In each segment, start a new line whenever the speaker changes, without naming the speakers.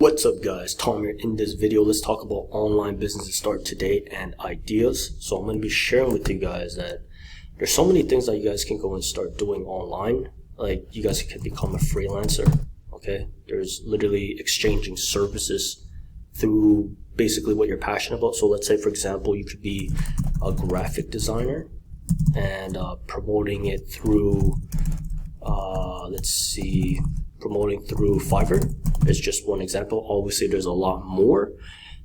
What's up guys, Tom here. In this video, let's talk about online business start to date and ideas. So I'm going to be sharing with you guys that there's so many things that you guys can go and start doing online. Like you guys can become a freelancer, okay? There's literally exchanging services through basically what you're passionate about. So let's say, for example, you could be a graphic designer and promoting it through, promoting through Fiverr. It's just one example. Obviously there's a lot more,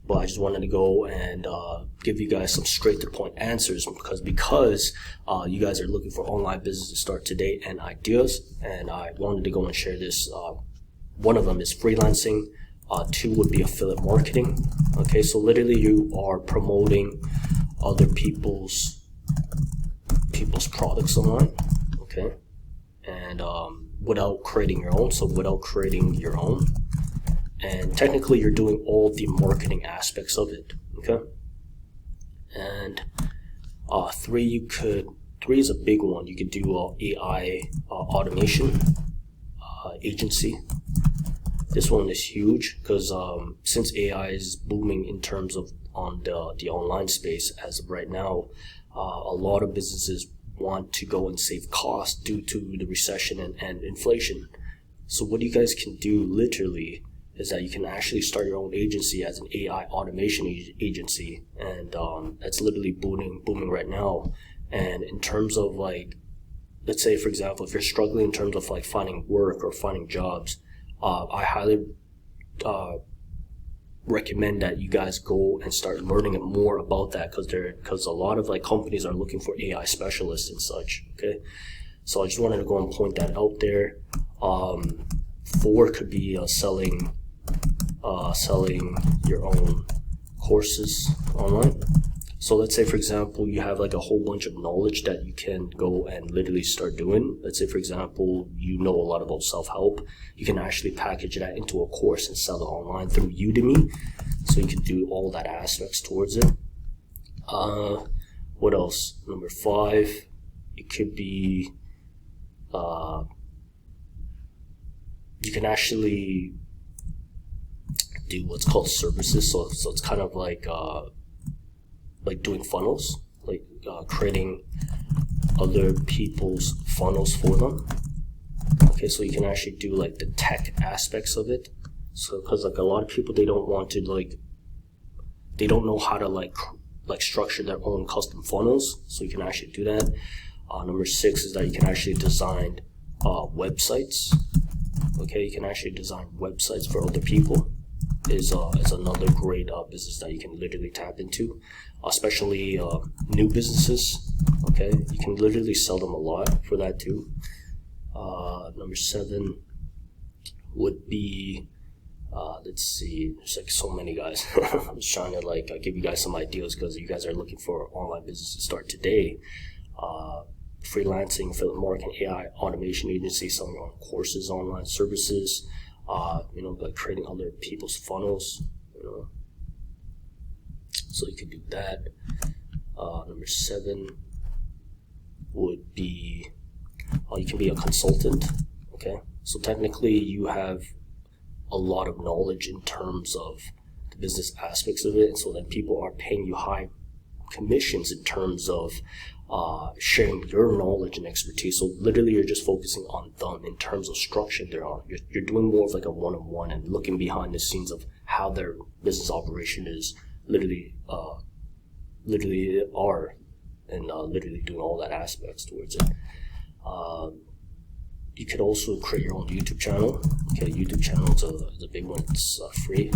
but I just wanted to go and give you guys some straight to the point answers because you guys are looking for online business to start today and ideas, and I wanted to go and share this. One of them is freelancing. Two would be affiliate marketing. Okay, so literally you are promoting other people's products online, okay, and without creating your own. So without creating your own, and technically you're doing all the marketing aspects of it, okay. And three is a big one. You could do AI automation agency. This one is huge because since AI is booming in terms of on the online space as of right now, a lot of businesses want to go and save costs due to the recession and inflation. So what you guys can do literally is that you can actually start your own agency as an AI automation agency, and that's literally booming right now. And in terms of, like, let's say for example, if you're struggling in terms of like finding work or finding jobs, I highly recommend that you guys go and start learning more about that, because a lot of like companies are looking for AI specialists and such, okay. So I just wanted to go and point that out there. Four could be selling your own courses online. So let's say for example you have like a whole bunch of knowledge that you can go and literally start doing. Let's say for example you know a lot about self-help. You can actually package that into a course and sell it online through Udemy. So you can do all that aspects towards it. What else? Number 5, it could be you can actually do what's called services. So it's kind of like doing funnels, like creating other people's funnels for them. Okay, so you can actually do like the tech aspects of it. So because like a lot of people, they don't want to they don't know how to like structure their own custom funnels. So you can actually do that. Number 6 is that you can actually design websites. Okay, you can actually design websites for other people. Is another great business that you can literally tap into, especially new businesses. Okay, you can literally sell them a lot for that too. Number 7 would be let's see, there's like so many guys. I'm just trying to like give you guys some ideas because you guys are looking for online business to start today. Freelancing, affiliate marketing, AI automation agency, selling your own courses, online services, like creating other people's funnels, so you can do that. Number 7 would be you can be a consultant. Okay, so technically you have a lot of knowledge in terms of the business aspects of it, and so then people are paying you high commissions in terms of sharing your knowledge and expertise. So literally you're just focusing on them in terms of structure. You're doing more of like a one-on-one and looking behind the scenes of how their business operation is literally literally doing all that aspects towards it. You could also create your own YouTube channel. Okay, YouTube channel is a big one. It's free.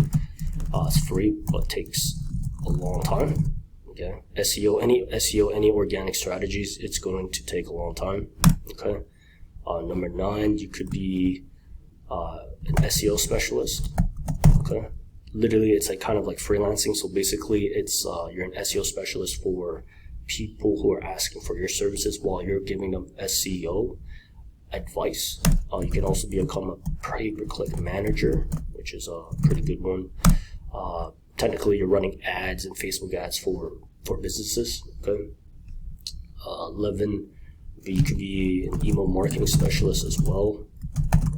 It's free, but takes a long time. Okay, any organic strategies, it's going to take a long time. Okay, number 9, you could be an SEO specialist. Okay, literally it's like kind of like freelancing. So basically it's you're an SEO specialist for people who are asking for your services while you're giving them SEO advice. You can also become a pay-per-click manager, which is a pretty good one. Technically you're running ads and Facebook ads for businesses. Okay. 11, you could be an email marketing specialist as well.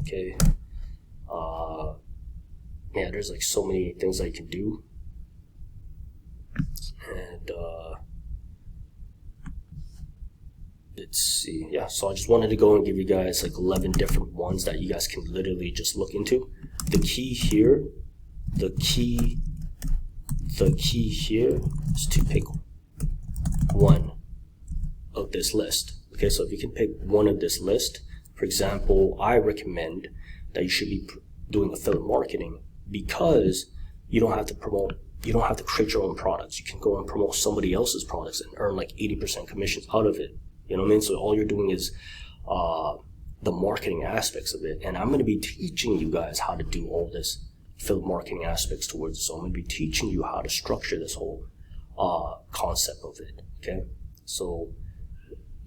Okay. yeah, there's like so many things that you can do. And let's see, yeah, so I just wanted to go and give you guys like 11 different ones that you guys can literally just look into. The key here is to pick one of this list. Okay, so if you can pick one of this list, for example, I recommend that you should be doing affiliate marketing, because you don't have to create your own products. You can go and promote somebody else's products and earn like 80% commissions out of it. You know what I mean? So all you're doing is the marketing aspects of it. And I'm going to be teaching you guys how to do all this affiliate marketing aspects towards it. So I'm going to be teaching you how to structure this whole concept of it. Okay, so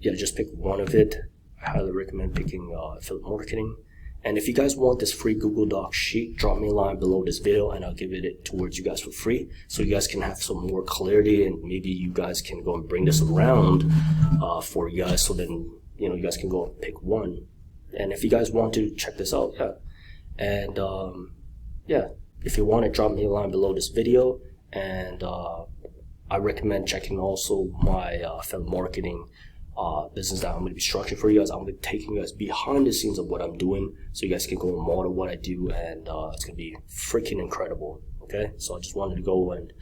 yeah, just pick one of it. I highly recommend picking affiliate marketing. And if you guys want this free Google Doc sheet, drop me a line below this video and I'll give it towards you guys for free, so you guys can have some more clarity, and maybe you guys can go and bring this around for you guys, so then, you know, you guys can go and pick one. And if you guys want to check this out, yeah. And yeah, if you want to, drop me a line below this video. And I recommend checking also my affiliate marketing business that I'm going to be structuring for you guys. I'm going to be taking you guys behind the scenes of what I'm doing, so you guys can go and model what I do, and it's going to be freaking incredible. Okay, so I just wanted to go and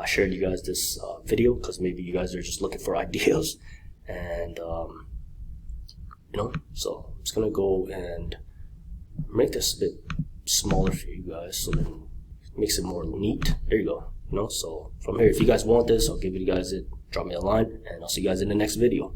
share with you guys this video, because maybe you guys are just looking for ideas, and you know, so I'm just going to go and make this a bit smaller for you guys, so then it makes it more neat. There you go. You know, so from here, if you guys want this, I'll give you guys it. Drop me a line, and I'll see you guys in the next video.